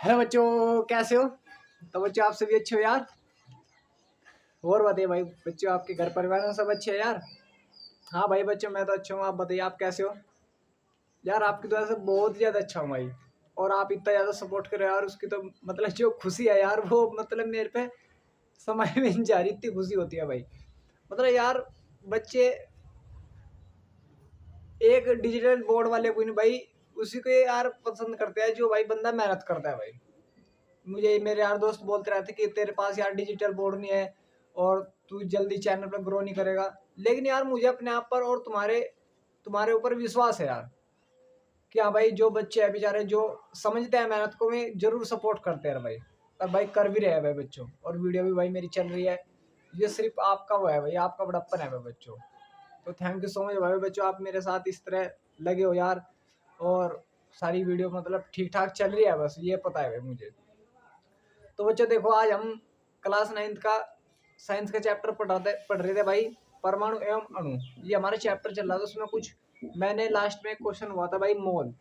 Hello बच्चों, कैसे हो? तो बच्चों आप सभी अच्छे हो यार। और बताइए भाई बच्चों, आपके घर परिवार में सब अच्छे हैं यार? हाँ भाई बच्चों, मैं तो अच्छा हूँ। आप बताइए आप कैसे हो? यार आपकी तो ऐसे बहुत ज़्यादा अच्छा हूँ भाई। और आप इतना ज़्यादा सपोर्ट कर रहे हो यार, उसकी तो मतलब जो खुशी है यार, वो मतलब मेरे पे समय में नहीं जा रही, इतनी खुशी होती है भाई। मतलब यार बच्चे एक डिजिटल बोर्ड वाले को नहीं भाई, उसी को यार पसंद करते हैं जो भाई बंदा मेहनत करता है भाई। मुझे मेरे यार दोस्त बोलते रहते कि तेरे पास यार डिजिटल बोर्ड नहीं है और तू जल्दी चैनल पर ग्रो नहीं करेगा। लेकिन यार मुझे अपने आप पर और तुम्हारे तुम्हारे ऊपर विश्वास है यार कि हाँ भाई, जो बच्चे हैं बेचारे जो समझते हैं मेहनत को, मैं जरूर सपोर्ट करते हैं भाई। और भाई कर भी रहे हैं भाई बच्चों, और वीडियो भी भाई मेरी चल रही है। ये सिर्फ आपका वो है भाई, आपका बड़प्पन है भाई बच्चों। तो थैंक यू सो मच भाई बच्चों, आप मेरे साथ इस तरह लगे हो यार। और सारी वीडियो मतलब ठीक ठाक चल रही है, बस ये पता है भाई मुझे। तो बच्चों देखो, आज हम क्लास 9th का साइंस का चैप्टर पढ़ रहे थे भाई, परमाणु एवं अणु। ये हमारा चैप्टर चल रहा था, उसमें कुछ मैंने लास्ट में क्वेश्चन हुआ था भाई, मोल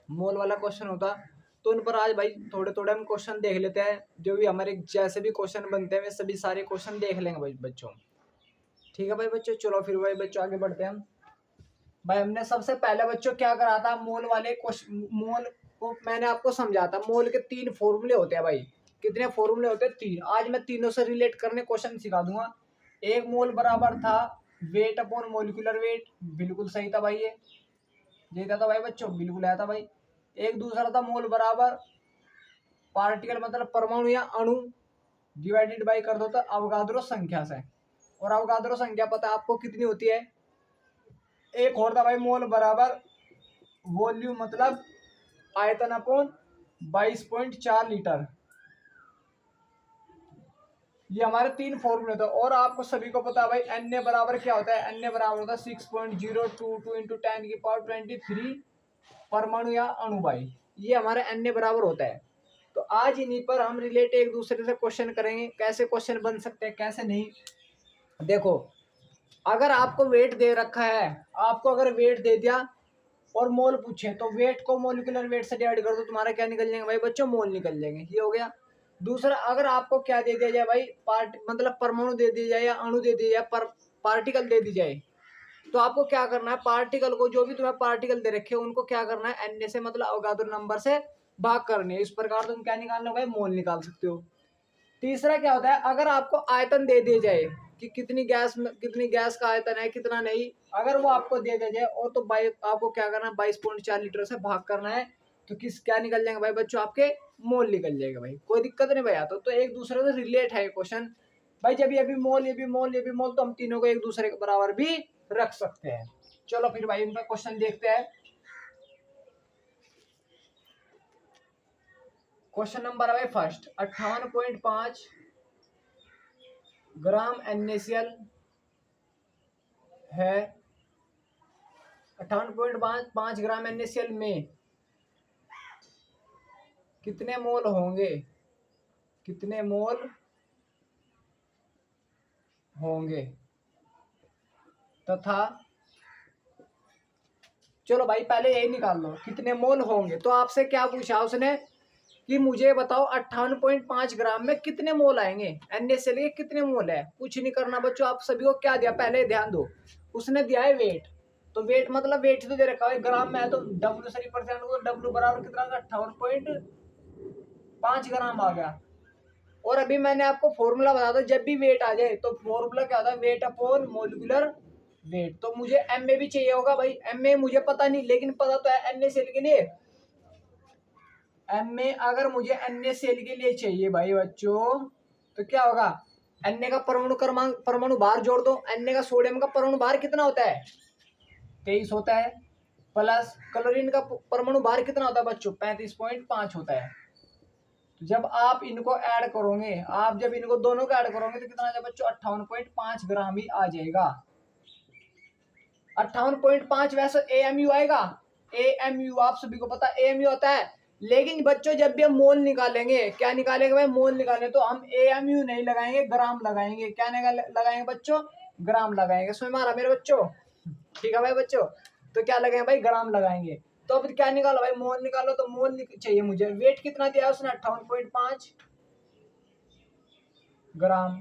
मोल वाला क्वेश्चन होता। तो उन पर आज भाई थोड़े थोड़े हम क्वेश्चन देख लेते हैं। जो भी हमारे जैसे भी क्वेश्चन बनते हैं वे सभी सारे क्वेश्चन देख लेंगे भाई बच्चों। ठीक है भाई बच्चों, चलो फिर भाई बच्चों आगे बढ़ते हैं हम। भाई हमने सबसे पहले बच्चों क्या करा था, मोल वाले क्वेश्चन, मोल को मैंने आपको समझा था। मोल के 3 फॉर्मूले होते हैं भाई। कितने फॉर्मूले होते हैं? 3। आज मैं तीनों से रिलेट करने क्वेश्चन सिखा दूंगा। एक मोल बराबर था वेट अपॉन मोलिकुलर वेट, बिल्कुल सही था भाई। ये था भाई बच्चों, बिल्कुल आया था भाई। एक दूसरा था मोल बराबर पार्टिकल मतलब परमाणु या अणु डिवाइडेड बाई कर दो तो अवगाद्रो संख्या से। और अवगाद्रो संख्या पता है आपको कितनी होती है? एक और था भाई मोल बराबर वॉल्यूम मतलब आयतन अपॉन 22.4 लीटर। ये हमारे 3 फॉर्मूले थे। और आपको सभी को पता है भाई एन ए बराबर क्या होता है? एन ए बराबर होता है 6.022 इंटू 10⁻23 परमाणु या अणु भाई। ये हमारा एन ए बराबर होता है। तो आज इन्हीं पर हम रिलेट एक दूसरे से क्वेश्चन करेंगे, कैसे क्वेश्चन बन सकते हैं कैसे नहीं। देखो, अगर आपको वेट दे रखा है, आपको अगर वेट दे दिया और मोल पूछे, तो वेट को मोलिकुलर वेट से डिवाइड कर दो, तुम्हारा क्या निकल जाएंगे भाई बच्चों? मोल निकल जाएंगे। ये हो गया। दूसरा, अगर आपको क्या दे दिया जाए भाई, पार्ट मतलब परमाणु दे दिया जाए या अणु दे दिया जाए, पार्टिकल दे दी जाए, तो आपको क्या करना है? पार्टिकल को, जो भी तुम्हें पार्टिकल दे रखे हैं उनको क्या करना है? एन से मतलब अवगाद्रो नंबर से भाग करने। इस प्रकार तुम क्या निकालना भाई? मोल निकाल सकते हो। तीसरा क्या होता है, अगर आपको आयतन दे दिया जाए कि कितनी गैस का आयतन है कितना नहीं, अगर वो आपको दे दिया जाए और तो भाई आपको क्या करना है? 22.4 लीटर से भाग करना है। तो किस क्या निकल जाएंगे भाई बच्चों? आपके मोल निकल जाएगा भाई। कोई दिक्कत नहीं भाई। तो एक दूसरे से रिलेट है क्वेश्चन भाई। जब ये भी मोल ये भी मोल ये भी मोल, तो हम तीनों को एक दूसरे के बराबर भी रख सकते हैं। चलो फिर भाई इनका क्वेश्चन देखते हैं। क्वेश्चन नंबर है भाई फर्स्ट, 58.5 ग्राम NaCl है। 58.5 ग्राम NaCl में कितने मोल होंगे? कितने मोल होंगे तथा, चलो भाई पहले यही निकाल लो कितने मोल होंगे। तो आपसे क्या पूछा उसने कि मुझे बताओ 58.5 ग्राम में कितने मोल आएंगे? NaCl के कितने मोल है? कुछ नहीं करना बच्चों, आप सभी को क्या दिया पहले ध्यान दो। उसने दिया है वेट। तो वेट मतलब वेट तो दे रखा है ग्राम में है, तो W से रिप्रेजेंट को W बराबर कितना? 58.5 ग्राम आ गया। और अभी मैंने आपको फॉर्मूला बताया था, जब भी वेट आ जाए तो फॉर्मूला क्या होता है? Wait upon molecular wait. तो मुझे एम ए भी चाहिए होगा भाई। एम ए मुझे पता नहीं, लेकिन पता तो है NaCl के लिए। एम ए अगर मुझे NaCl के लिए चाहिए भाई बच्चों, तो क्या होगा? Na का परमाणु क्रमांक, परमाणु भार जोड़ दो। Na का सोडियम का परमाणु भार कितना होता है? 23 होता है। प्लस क्लोरीन का परमाणु भार कितना होता है बच्चों? 35.5 होता है। तो जब आप इनको ऐड करोगे, आप जब इनको दोनों को ऐड करोगे तो कितना आ जाएगा बच्चों? 58.5 ग्राम ही आ जाएगा। 58.5 वैसे AMU आएगा। AMU आप सभी को पता AMU होता है। लेकिन बच्चों जब भी हम मोल निकालेंगे, क्या निकालेंगे भाई? मोल निकालेंगे तो हम AMU नहीं लगाएंगे, ग्राम लगाएंगे। क्या लगाएंगे बच्चों? ग्राम लगाएंगे। समझ में आ रहा मेरे बच्चों? ठीक है भाई बच्चों, तो क्या लगाएंगे भाई? ग्राम लगाएंगे। तो अब क्या निकालो भाई, मोल निकालो। तो मोल चाहिए मुझे। वेट कितना दिया है उसने, 58.5 ग्राम।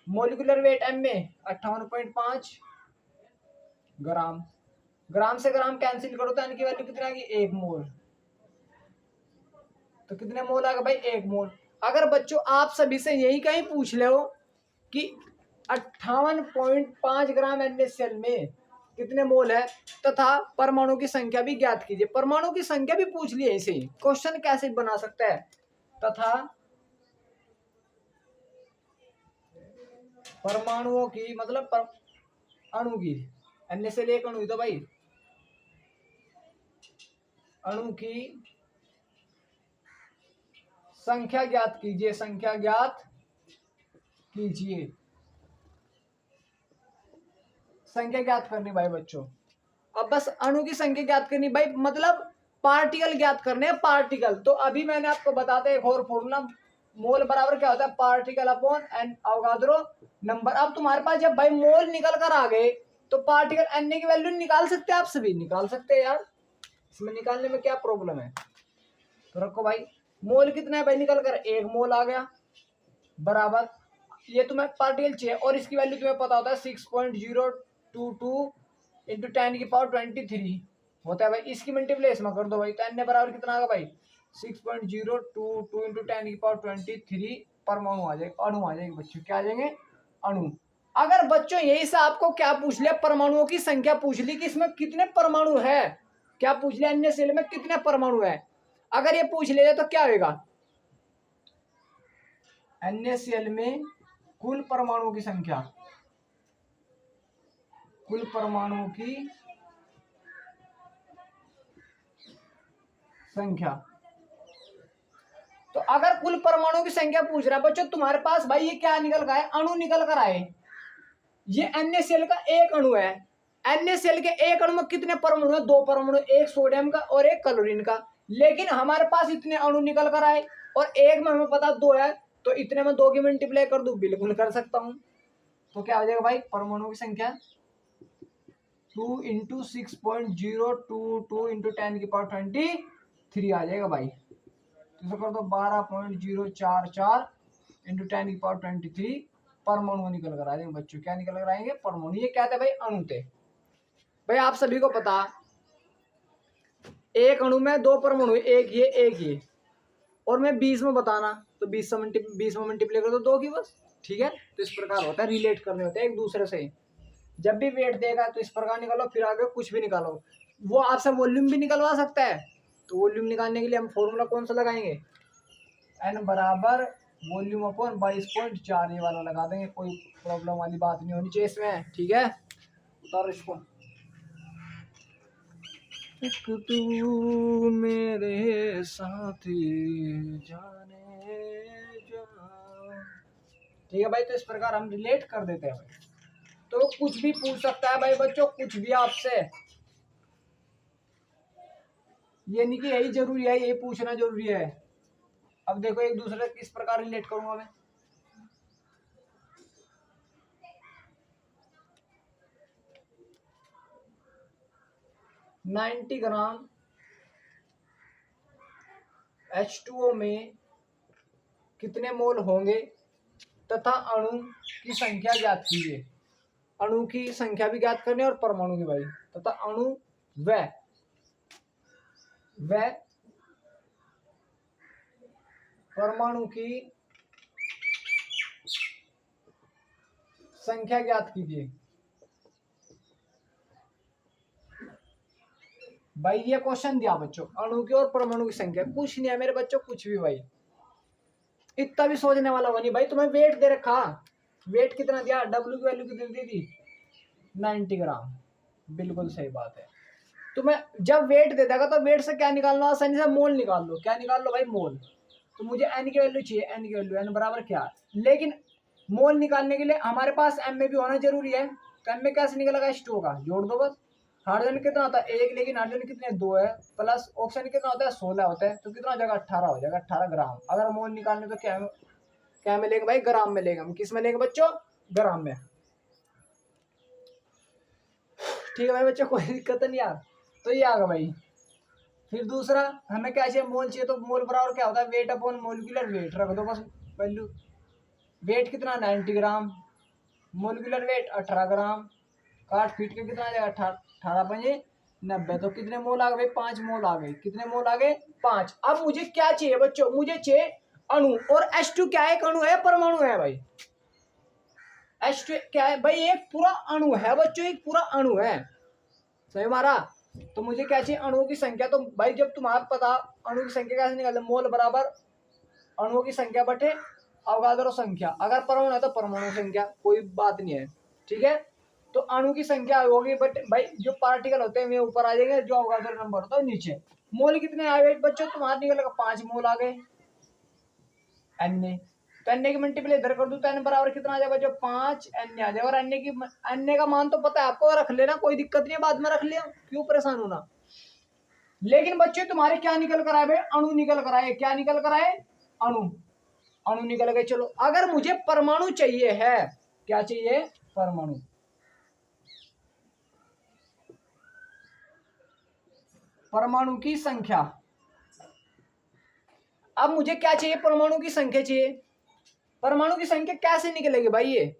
मोलिकुलर वेट एम में 58.5 ग्राम। ग्राम से ग्राम कैंसिल करो तो एन की वैल्यू कितनी आ गई, 1 मोल। तो कितने मोल आ गए भाई, 1 मोल। अगर बच्चों आप सभी से यही कहीं पूछ ले हो कि 58.5 ग्राम NaCl में कितने मोल है तथा परमाणु की संख्या भी ज्ञात कीजिए, परमाणु की संख्या भी पूछ ली ऐसे ही, क्वेश्चन कैसे बना सकता है। तथा परमाणुओं की मतलब अणु की, NaCl एक अणु ही तो भाई, अणु की संख्या ज्ञात कीजिए, संख्या ज्ञात कीजिए। संख्या ज्ञात करनी भाई बच्चों। अब बस अणु की संख्या ज्ञात करनी भाई, मतलब पार्टिकल ज्ञात करने हैं, पार्टिकल। तो अभी मैंने आपको बताते एक और फॉर्मूला, मोल बराबर क्या होता है, particle upon an Avogadro number. अब तुम्हारे पास जब भाई मोल निकल कर आ गए तो पार्टिकल एन की वैल्यू निकाल सकते हैं, आप सभी निकाल सकते हैं यार, इसमें निकालने में क्या प्रॉब्लम है। तो रखो भाई, मोल कितना है भाई, निकल कर 1 मोल आ गया, बराबर ये तुम्हें पार्टिकल चाहिए और इसकी वैल्यू तुम्हें पता होता है 6.022 इंटू 10⁻23 होता है भाई। इसकी मल्टीप्लेस में कर दो भाई, तो एन बराबर कितना आएगा भाई, 6.022 इंटू 10⁻23 परमाणु आ जाएगा, अणु आ जाएंगे बच्चों, क्या आ जाएंगे, अणु। अगर बच्चों यही से आपको क्या पूछ लिया, परमाणुओं की संख्या पूछ ली कि इसमें कितने परमाणु है, क्या पूछ लिया, NaCl में कितने परमाणु है, अगर ये पूछ लिया तो क्या होगा, NaCl में कुल परमाणुओं की संख्या, कुल परमाणुओं की संख्या। तो अगर कुल परमाणुओं की संख्या पूछ रहा है बच्चों तुम्हारे पास, भाई ये क्या निकल कर आए, अणु निकल कर आए। ये NaCl का एक अणु है, NaCl के एक अणु में कितने परमाणु है, 2 परमाणु, एक सोडियम का और एक क्लोरीन का। लेकिन हमारे पास इतने अणु निकल कर आए और एक में हमें पता 2 है, तो इतने में 2 की मल्टीप्लाई कर दूं, बिल्कुल कर सकता हूं। तो क्या हो जाएगा भाई, परमाणुओं की संख्या 2 इंटू 6.022 इंटू 10⁻23 आ जाएगा भाई। तो कर दो 12.044 इंटू 10⁻23 परमाणु निकल कर आ जाएंगे बच्चों, क्या निकल कर आएंगे, परमाणु। ये क्या थे भाई, अणु थे। भाई आप सभी को पता एक अणु में 2 परमाणु, एक ये और मैं 20 में बताना, तो 20 में मल्टीप्लाई कर दो 2 की बस, ठीक है। तो इस प्रकार होता है, रिलेट करने होते हैं एक दूसरे से। जब भी वेट देगा तो इस प्रकार निकालो, फिर आगे कुछ भी निकालो। वो आपसे वॉल्यूम भी निकलवा सकता है, तो वॉल्यूम निकालने के लिए हम फॉर्मूला कौन सा लगाएंगे, एन बराबर वॉल्यूम अपॉन 22.4 ये वाला लगा देंगे, कोई प्रॉब्लम वाली बात नहीं होनी चाहिए इसमें, ठीक है। उतारो इसको। तू मेरे साथी जाने जा, ठीक है भाई। तो इस प्रकार हम रिलेट कर देते हैं भाई। तो कुछ भी पूछ सकता है भाई बच्चों, कुछ भी आपसे, ये नहीं कि यही जरूरी है, यही पूछना जरूरी है। अब देखो एक दूसरे किस प्रकार रिलेट करूंगा मैं, $90 ग्राम H2O में कितने मोल होंगे तथा अणु की संख्या ज्ञात कीजिए। अणु की संख्या भी ज्ञात करनी है और परमाणु की भाई, तथा अणु व परमाणु की संख्या ज्ञात कीजिए। भाई ये क्वेश्चन दिया बच्चों, अणु की और परमाणु की संख्या, कुछ नहीं है मेरे बच्चों, कुछ भी भाई, इतना भी सोचने वाला बनी भाई। तुम्हें वेट दे रखा, वेट कितना दिया, डब्ल्यू की वैल्यू कितनी दी थी, 90 ग्राम, बिल्कुल सही बात है। तुम्हें जब वेट दे देगा तो वेट से क्या निकालना, आसानी से मोल निकाल लो, क्या निकाल लो भाई, मोल। तो मुझे एन की वैल्यू चाहिए, एन की वैल्यू एन बराबर क्या, लेकिन मोल निकालने के लिए हमारे पास एम में भी होना जरूरी है। तो एम में कैसे निकलेगा, H2O का जोड़ दो बस। हाइड्रोजन कितना होता है 1, लेकिन हाइड्रोजन कितने 2 है, प्लस ऑक्सीजन कितना होता है 16 होता है, तो कितना हो जाएगा 18 हो जाएगा, 18 ग्राम। अगर मोल निकालने तो क्या मिलेगा भाई, ग्राम में लेंगे हम, किस में लेंगे बच्चों, ग्राम में। ठीक है भाई बच्चों, कोई दिक्कत नहीं यार। तो ये आ गया भाई, फिर दूसरा हमें क्या चाहिए, मोल चाहिए, तो मोल बराबर क्या होता है, वेट अपॉन मोलिकुलर वेट, रख दो बस वैल्यू। वेट कितना 90 ग्राम, मोलिकुलर वेट 18 ग्राम, काट फीट के कितना आ जाएगा 18×5 = 90। तो कितने मोल आ गए, 5 मोल आ गए। कितने मोल आ गए, 5। अब मुझे क्या चाहिए बच्चों, मुझे चाहिए अणु, और H2 क्या है, एक अणु है, परमाणु है भाई। H2 क्या है भाई, एक पूरा अणु है बच्चों, एक पूरा अणु है, सही हमारा। तो मुझे क्या चाहिए, अणुओं की संख्या। तो भाई जब तुम्हारा पता अणु की संख्या कैसे निकालते, मोल बराबर अणुओं की संख्या बटे अवगाद्रो संख्या। अगर परमाणु है तो परमाणु संख्या, कोई बात नहीं है, ठीक है। तो अणु की संख्या होगी, बट भाई जो पार्टिकल होते हैं वे ऊपर आ जाएंगे, जो अवगाद्रो नंबर होता है नीचे। मोल कितने आ गए बच्चों, तुम्हारा निकलेगा 5 मोल आ गए Na। तो Na की मल्टीप्लाई इधर कर दूं तो N बराबर कितना आ जाएगा बच्चों, 5 Na आ जाएगा। और Na का मान तो पता है आपको, रख लेना, कोई दिक्कत नहीं है, बाद में रख लिया, क्यों परेशान होना। लेकिन बच्चे तुम्हारे क्या निकल कर आए भाई, अणु निकल कर आए। क्या निकल कर आए, अणु, अणु निकल गए। चलो अगर मुझे परमाणु चाहिए है, क्या चाहिए, परमाणु, परमाणु की संख्या। अब मुझे क्या चाहिए, परमाणु की संख्या चाहिए। परमाणु की संख्या कैसे निकलेगी भाई, ये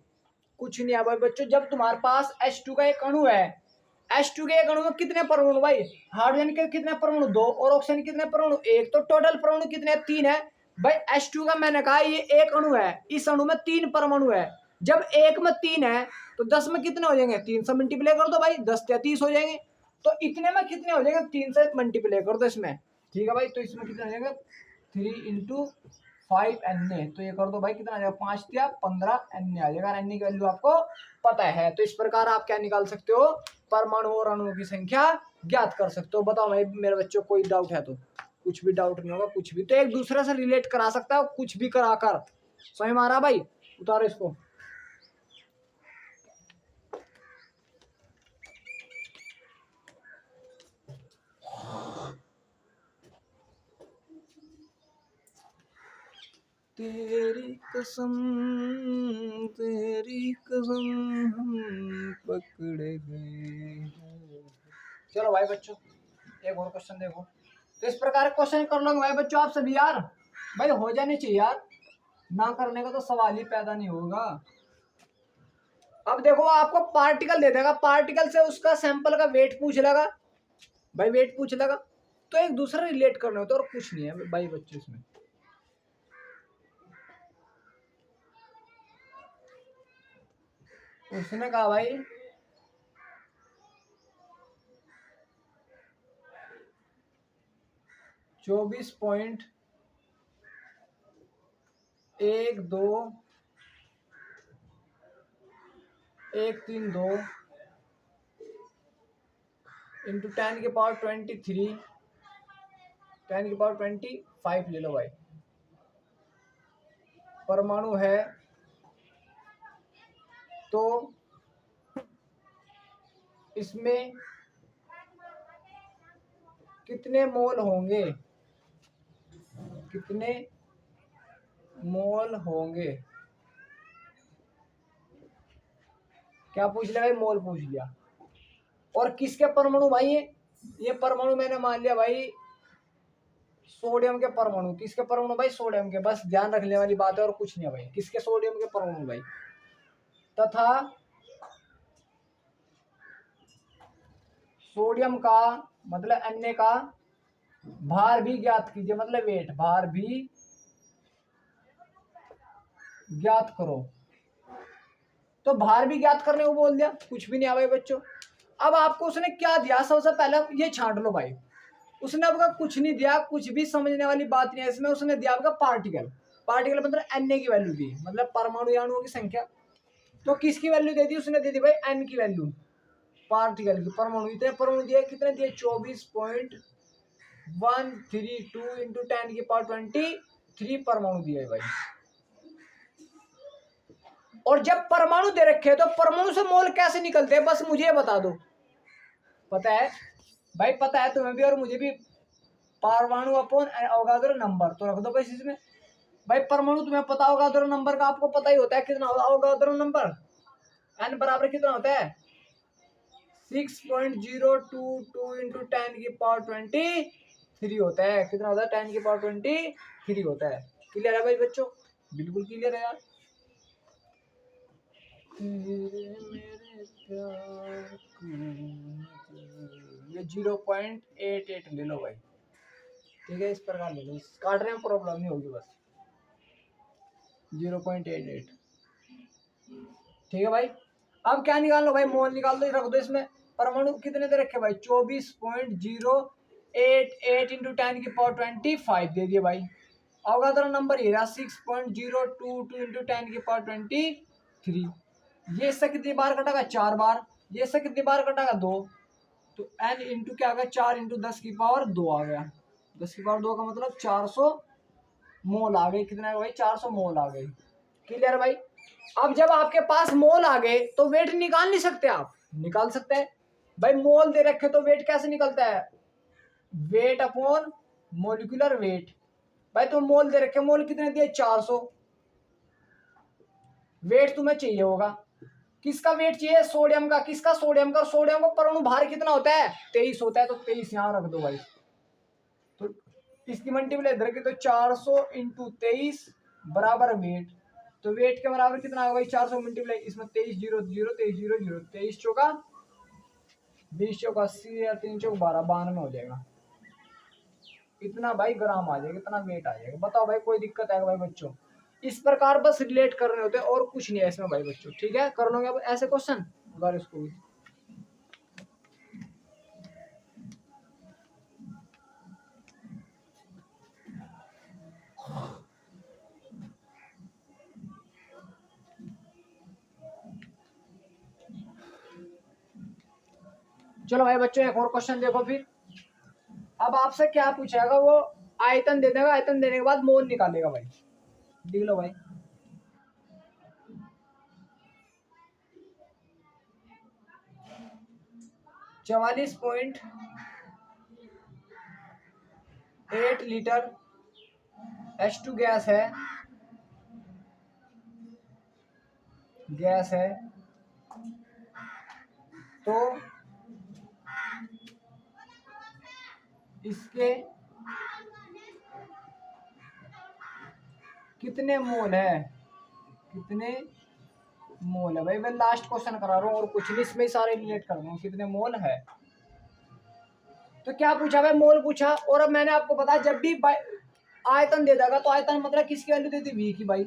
कुछ नहीं है भाई बच्चों। जब तुम्हारे पास H2 का एक अणु है, H2 के एक अणु में कितने परमाणु भाई, हाइड्रोजन के कितने परमाणु, 2, और ऑक्सीजन कितने परमाणु, 1। तो टोटल परमाणु कितने, 3 है भाई। H2 का मैंने कहा ये एक अणु है, इस अणु में 3 परमाणु है। जब एक में 3 है तो 10 में कितने हो जाएंगे, 3 से मल्टीप्लाई कर दो भाई, 10 या 30 हो जाएंगे। तो इतने में कितने हो जाएंगे, 3 से मल्टीप्लाई कर दो इसमें, ठीक है भाई। तो इसमें कितने हो जाएंगे, 3 × 5 Na। तो ये कर दो भाई, कितना आ जाएगा, 5 या 15 Na आ जाएगा। Na की वैल्यू आपको पता है। तो इस प्रकार आप क्या निकाल सकते हो, परमाणु और अणुओं की संख्या ज्ञात कर सकते हो। बताओ भाई मेरे बच्चों, कोई डाउट है तो, कुछ भी डाउट नहीं होगा, कुछ भी तो एक दूसरे से रिलेट करा सकता है, कुछ भी कराकर। समझ में आ रहा भाई, उतारो इसको। तेरी कसम, तेरी कसम हम पकड़े गए। चलो भाई बच्चों, एक और क्वेश्चन देखो। तो इस प्रकार क्वेश्चन कर लो भाई बच्चों आप सभी यार, भाई हो जाने चाहिए यार, ना करने का तो सवाल ही पैदा नहीं होगा। अब देखो आपको पार्टिकल दे देगा, पार्टिकल से उसका सैंपल का वेट पूछ लेगा भाई, वेट पूछ लेगा। तो एक दूसरे रिलेट करने होते और कुछ नहीं है भाई बच्चों इसमें। उसने कहा भाई 24.12132 इंटू 10⁻23 10⁻25 ले लो भाई, परमाणु है। तो इसमें कितने मोल होंगे, कितने मोल होंगे, क्या पूछ लिया भाई, मोल पूछ लिया। और किसके परमाणु भाई, ये परमाणु मैंने मान लिया भाई सोडियम के परमाणु। किसके परमाणु भाई, सोडियम के। बस ध्यान रखने वाली बात है और कुछ नहीं है भाई, किसके, सोडियम के परमाणु भाई। तथा सोडियम का मतलब Na का भार भी ज्ञात कीजिए, मतलब वेट, भार भी ज्ञात करो। तो भार भी ज्ञात करने को बोल दिया, कुछ भी नहीं आ भाई बच्चों। अब आपको उसने क्या दिया, सबसे पहले ये छांट लो भाई। उसने आपका कुछ नहीं दिया, कुछ भी समझने वाली बात नहीं है इसमें। उसने दिया आपका पार्टिकल, पार्टिकल मतलब Na की वैल्यू दी, मतलब परमाणु या अणुओं की संख्या। तो किसकी वैल्यू दे दी, उसने दे दी भाई N की वैल्यू, पार्टिकल की। परमाणु इतने परमाणु दिए, कितने दिए, 24.132 इंटू 10⁻23 परमाणु दिए भाई। और जब परमाणु दे रखे तो परमाणु से मोल कैसे निकलते हैं, बस मुझे बता दो। पता है भाई, पता है तुम्हें भी और मुझे भी, परमाणु अपॉन अवगाद्रो नंबर। तो रख दो भाई इसमें भाई, परमाणु तुम्हें पता होगा, अवगाद्रो नंबर का आपको पता ही होता है कितना होगा अवगाद्रो नंबर। N बराबर कितना होता है, 6.022 इंटू 10⁻23 3 होता है। कितना होता है? 10 की पावर 23 होता है। क्लियर है भाई बच्चों? बिल्कुल क्लियर है यार। ये 0.88 ले लो भाई, ठीक है, इस प्रकार ले लो, काटने में प्रॉब्लम नहीं होगी, बस 0.88, ठीक है भाई। अब क्या निकाल लो भाई? मोल निकाल दो, रख दो इसमें। परमाणु कितने दे रखे भाई? 24.088 इंटू 10 की पावर 25 दे दिए भाई। अवगाद्रो नंबर ये रहा 6.022 इंटू 10 की पावर 23। ये इससे कितनी बार कटेगा? 4 बार। ये इससे कितनी बार कटेगा? 2। तो n इंटू क्या आ गया? 4 इंटू 10 की पावर 2 आ गया। 10 की पावर 2 का मतलब 400 मोल आ गई। कितना है भाई? 400 मोल आ गई। क्लियर भाई? अब जब आपके पास मोल आ गए तो वेट निकाल नहीं सकते आप? निकाल सकते हैं भाई। मोल दे रखे तो वेट कैसे निकलता है? Wait upon molecular wait. भाई तो मोल दे रखे, मोल कितने दिए? 400। वेट तुम्हें चाहिए होगा, किसका वेट चाहिए? सोडियम का। किसका? सोडियम का। सोडियम का परमाणु भार कितना होता है? 23 होता है। तो 23 यहां रख दो भाई। तो इसकी मल्टीप्लाई इधर की, तो 400 इंटू 23 बराबर वेट। तो वेट के बराबर कितना होगा भाई? 400 मल्टीप्लाई इसमें 23 0 0 23 0 0 23 चौका 20 चौका 80 या 3 चौक 12 92 हो जाएगा। इतना भाई ग्राम आ जाएगा, इतना वेट आ जाएगा। बताओ भाई कोई दिक्कत है भाई बच्चों? इस प्रकार बस रिलेट करने होते हैं और कुछ नहीं है इसमें भाई बच्चों, ठीक है। कर लोगे अब ऐसे क्वेश्चन अगर इसको भी। चलो भाई बच्चों एक और क्वेश्चन देखो फिर। अब आपसे क्या पूछेगा? वो आयतन दे देगा, आयतन देने के बाद मोल निकालेगा भाई। लिख लो भाई। चवालीस पॉइंट 8 लीटर H2 गैस है, गैस है। तो इसके कितने मोल है? कितने मोल है भाई? मैं लास्ट क्वेश्चन करा रहा हूँ और कुछ नहीं, इसमें सारे रिलेट कर दूँ। कितने मोल है? तो क्या पूछा भाई? मोल पूछा। और अब मैंने आपको बताया जब भी आयतन दे देगा तो आयतन मतलब किसकी वैल्यू देती? V की भाई।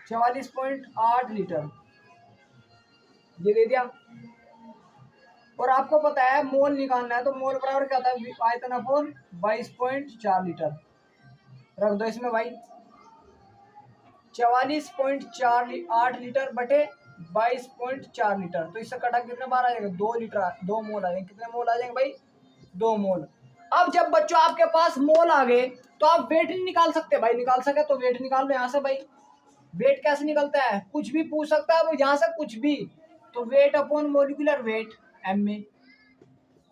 44.8 लीटर ये दे दिया। और आपको पता है मोल निकालना है, तो मोल बराबर क्या होता है? आयतन अपॉन 22.4 लीटर। रख दो इसमें भाई। 44.8 लीटर बटे 22.4 लीटर। तो इससे कटा कितने बार आ जाएगा? 2 लीटर, 2 मोल आ जाएंगे। कितने मोल आ जाएंगे भाई? 2 मोल। अब जब बच्चों आपके पास मोल आ गए तो आप वेट नहीं निकाल सकते भाई? निकाल सके तो वेट निकाल लो यहाँ से भाई। वेट कैसे निकलता है? कुछ भी पूछ सकता है वो यहाँ से, कुछ भी। तो weight upon molecular weight M में।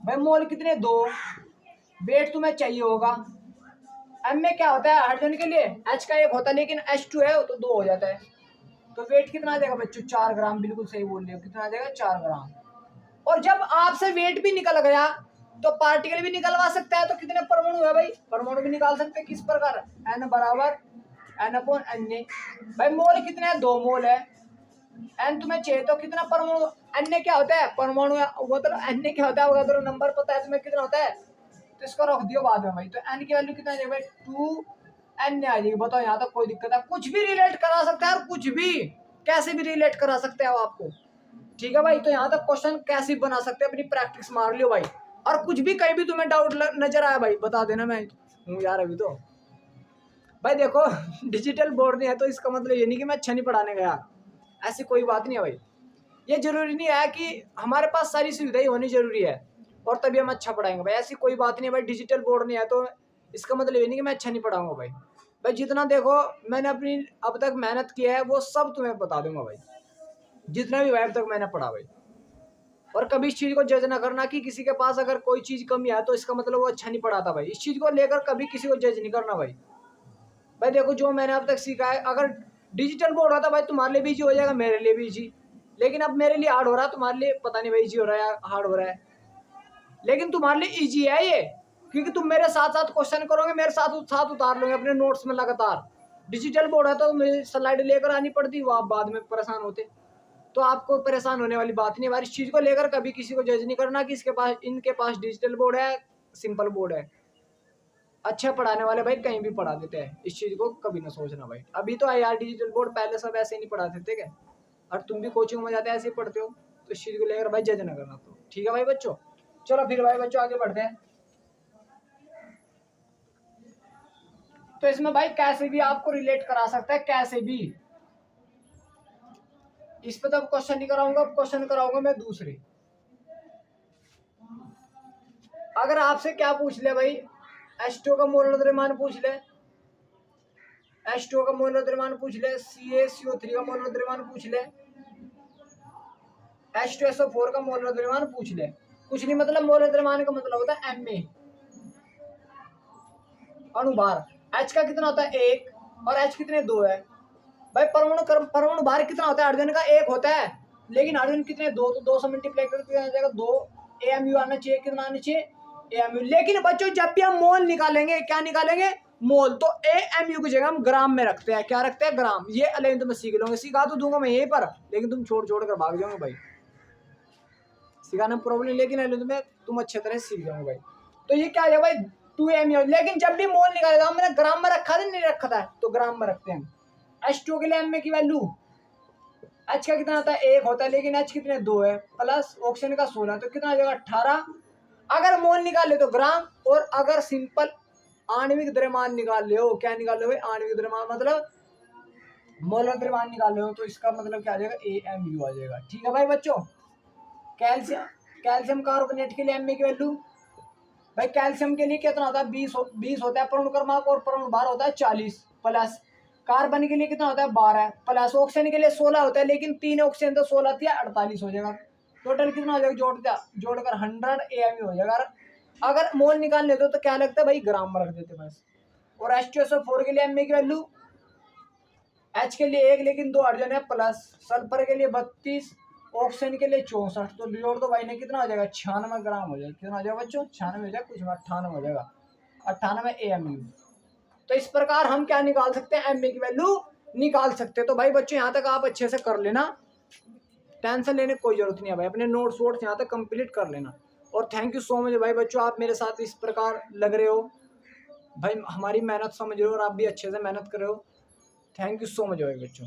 भाई मोल कितने? 2। वेट तुम्हें चाहिए होगा। एम में क्या होता है हाइड्रोजन के लिए? एच का 1 होता है, लेकिन H2 है तो 2 हो जाता है। तो वेट कितना आ जाएगा बच्चों? 4 ग्राम। बिल्कुल सही बोल रहे हो। कितना आ जाएगा? 4 ग्राम। और जब आपसे वेट भी निकल गया तो पार्टिकल भी निकलवा सकता है। तो कितने परमाणु है भाई? परमाणु भी निकाल सकते हैं। किस प्रकार? n बराबर n अपॉन Na। भाई मोल कितने हैं? 2 मोल है। n तुम्हें चाहिए तो कितना परमाणु? Na क्या होता है? परमाणु। मतलब Na क्या होता है? अगर नंबर पता है तुम्हें कितना होता है तो इसको रख दियो बाद में भाई। तो n की वैल्यू कितना है भाई? 2 Na आ जाएगी। बताओ यहाँ तक कोई दिक्कत है? कुछ भी रिलेट करा सकता है, और कुछ भी कैसे भी रिलेट करा सकते हैं आपको, ठीक है भाई। तो यहाँ तक क्वेश्चन कैसे बना सकते हैं, अपनी प्रैक्टिस मार लियो भाई। और कुछ भी कहीं भी तुम्हें डाउट नजर आया भाई बता देना, मैं हूँ यार अभी तो। भाई देखो डिजिटल बोर्ड नहीं है तो इसका मतलब ये नहीं कि मैं अच्छा नहीं पढ़ाने गया, ऐसी कोई बात नहीं है भाई। ये जरूरी नहीं है कि हमारे पास सारी सुविधाएं होनी जरूरी है और तभी हम अच्छा पढ़ाएंगे भाई, ऐसी कोई बात नहीं है भाई। डिजिटल बोर्ड नहीं है तो इसका मतलब ये नहीं कि मैं अच्छा नहीं पढ़ाऊंगा भाई। भाई जितना देखो मैंने अपनी अब तक मेहनत की है वो सब तुम्हें बता दूंगा भाई, जितना भी भाई अब तक मैंने पढ़ा भाई। और कभी इस चीज को जज ना करना कि किसी के पास अगर कोई चीज कमी है तो इसका मतलब वो अच्छा नहीं पढ़ाता भाई। इस चीज को लेकर कभी किसी को जज नहीं करना भाई। भाई देखो जो मैंने अब तक सीखा है, अगर डिजिटल बोर्ड होता भाई तुम्हारे लिए भी इजी हो जाएगा, मेरे लिए भी इजी। लेकिन अब मेरे लिए हार्ड हो रहा है, तुम्हारे लिए पता नहीं भाई इजी हो रहा है या हार्ड हो रहा है, लेकिन तुम्हारे लिए इजी है ये। क्योंकि तुम मेरे साथ साथ क्वेश्चन करोगे, मेरे साथ साथ उतार लोगे अपने नोट्स में लगातार। डिजिटल बोर्ड है तो मुझे स्लाइड लेकर आनी पड़ती, वो आप बाद में परेशान होते। तो आपको परेशान होने वाली बात नहीं है। इस चीज को लेकर कभी किसी को जज नहीं करना कि इसके पास, इनके पास डिजिटल बोर्ड है, सिंपल बोर्ड है। अच्छा पढ़ाने वाले भाई कहीं भी पढ़ा देते हैं, इस चीज को कभी ना सोचना भाई। अभी तो यार डिजिटल बोर्ड, पहले सब ऐसे नहीं पढ़ाते थे क्या? और तुम भी कोचिंग में जाते ऐसे ही पढ़ते हो, तो इस चीज को लेकर भाई जज ना करना। तो ठीक है भाई बच्चों, चलो फिर भाई बच्चों आगे बढ़ते हैं। तो इसमें भाई कैसे भी आपको रिलेट करा सकता है, कैसे भी। इस पे तो अब क्वेश्चन नहीं कराऊंगा, अब क्वेश्चन कराऊंगा मैं दूसरे। अगर आपसे क्या पूछ ले भाई, H2O का मोलर द्रव्यमान पूछ ले, H2O का मोलर द्रव्यमान पूछ ले, CaCO3 का मोलर द्रव्यमान पूछ ले, H2SO4 का मोलर द्रव्यमान पूछ ले। कुछ नहीं, मतलब मोलर द्रव्यमान का मतलब होता है Ma, अणुभार। H का कितना होता है 1, और H कितने 2 है भाई। परमाणु भार कितना होता है? हाइड्रोजन का 1 होता है, लेकिन हाइड्रोजन कितने 2, तो 2 से मल्टीप्लाई करके कितना आ जाएगा 2 AMU आना चाहिए। कितना आना चाहिए? AMU। लेकिन बच्चों जब भी हम मोल निकालेंगे, क्या निकालेंगे? मोल। तो AMU की जगह हम ग्राम में रखते हैं। क्या रखते हैं? ग्राम। ये 11th में सीख लोगे, सिखा तो दूंगा मैं यहीं पर, लेकिन तुम छोड़ छोड़ कर भाग जाओगे भाई। सिखाने में प्रॉब्लम, लेकिन 11th में तुम अच्छे तरह सीख जाओगे भाई। तो ये क्या है भाई 2AMU। लेकिन जब भी मोल निकालेगा, हमने ग्राम में रखा था नहीं रखा था, तो ग्राम में रखते हैं। H2 के लिए M की वैल्यू, H का कितना आता है 1 होता है, लेकिन H कितने 2 है, प्लस ऑक्सीजन का 16, तो कितना आ जाएगा 18। अगर मोल निकाल ले तो ग्राम, और अगर सिंपल आणविक द्रव्यमान निकाल ले हो, क्या निकाल ले हो? आणविक द्रव्यमान मतलब मोलर द्रव्यमान निकाल ले हो, तो इसका मतलब क्या आ जाएगा? AMU आ जाएगा। ठीक है भाई बच्चों। कैल्शियम कार्बोनेट के लिए M की वैल्यू, भाई कैल्शियम के लिए कितना होता है? 20 होता है परमाणु क्रमांक, और परमाणु भार होता है 40, प्लस कार्बन के लिए कितना होता है 12, प्लस ऑक्सीजन के लिए 16 होता है, लेकिन 3 ऑक्सीजन तो 16 थी 48 हो जाएगा। टोटल कितना हो जाएगा? जोड़कर 100 AMU हो जाएगा। अगर मोल निकाल लेते तो क्या लगता है भाई? ग्राम में रख देते बस। और H2SO4 के लिए M की वैल्यू, H के लिए 1 लेकिन 2 हाइड्रोजन है, प्लस सल्फर के लिए 32, ऑक्सीजन के लिए 64, तो जोड़ दो भाई ने, कितना हो जाएगा? 96 ग्राम हो जाएगा। कितना हो जाएगा बच्चों? 96 हो जाएगा, कुछ 98 हो जाएगा, 98 AMU। तो इस प्रकार हम क्या निकाल सकते हैं? MA की वैल्यू निकाल सकते हैं। तो भाई बच्चों यहाँ तक आप अच्छे से कर लेना, टेंशन लेने की कोई जरूरत नहीं है भाई, अपने नोट्स वोट्स यहाँ तक कंप्लीट कर लेना। और थैंक यू सो मच भाई बच्चों, आप मेरे साथ इस प्रकार लग रहे हो भाई, हमारी मेहनत समझ रहे हो, और आप भी अच्छे से मेहनत कर रहे हो। थैंक यू सो मच भाई बच्चों।